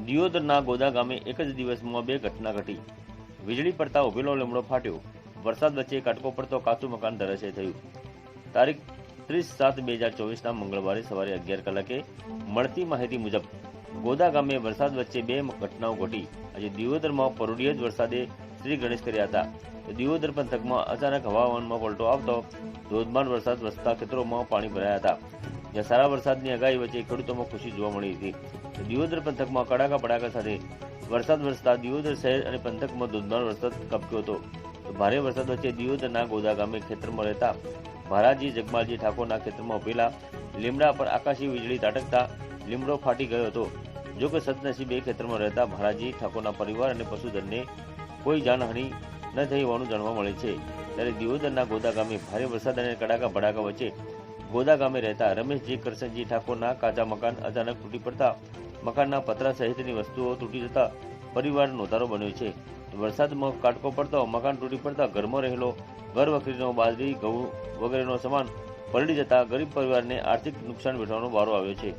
દિયોદરના ગોદા ગામે એક જ દિવસમાં બે ઘટના ઘટી. વીજળી પડતા ઉભેલો લીમડો ફાટ્યો. વરસાદ વચ્ચે કાટકો પડતો કાચું મકાન ધરાશય થયું. તારીખ 30/7/2024ના મંગળવારે સવારે 11 કલાકે મળતી માહિતી મુજબ ગોદા ગામે વરસાદ વચ્ચે બે ઘટનાઓ ઘટી. આજે દિયોદરમાં પરોઢિયે જ વરસાદે શ્રી ગણેશ કર્યા હતા. દિયોદર પંથકમાં અચાનક હવામાનમાં પલટો આવતો ધોધમાર વરસાદ વસતા ખેતરોમાં પાણી ભરાયા હતા. જ્યાં સારા વરસાદની આગાહી વચ્ચે ખેડૂતોમાં ખુશી જોવા મળી હતી. દિયોદર પંથકમાં કડાકા પડાકા સાથે વરસાદ વરસતા દિયોદર શહેર અને પંથકમાં ધોધમાર વરસાદ ખાબક્યો હતો. ભારે વરસાદ વચ્ચે દિયોદરના ગોદા ગામે ખેતરમાં રહેતા ભારાજી જગમાલજી ઠાકોરના ખેતરમાં ઉભેલા લીમડા પર આકાશી વીજળી ત્રાટકતા લીમડો ફાટી ગયો હતો. જો કે સદનસીબે ખેતરમાં રહેતા ભારાજી ઠાકોરના પરિવાર અને પશુધનને કોઈ જાનહાનિ ન થઈ હોવાનું જાણવા મળે છે. ત્યારે દિયોદરના ગોદા ગામે ભારે વરસાદ અને કડાકા ભડાકા વચ્ચે ગોદા ગામે રહેતા રમેશજી કરશનજી ઠાકોરના કાચા મકાન અચાનક તૂટી પડતા મકાનના પતરા સહિતની વસ્તુઓ તૂટી જતા પરિવાર નોંધારો બન્યો છે. વરસાદમાં કાટકો પડતો મકાન તૂટી પડતા ઘરમાં રહેલો ઘર વખરીનો બાજરી ઘઉં વગેરેનો સામાન પલળી જતા ગરીબ પરિવારને આર્થિક નુકસાન વેઠવાનો વારો આવ્યો છે.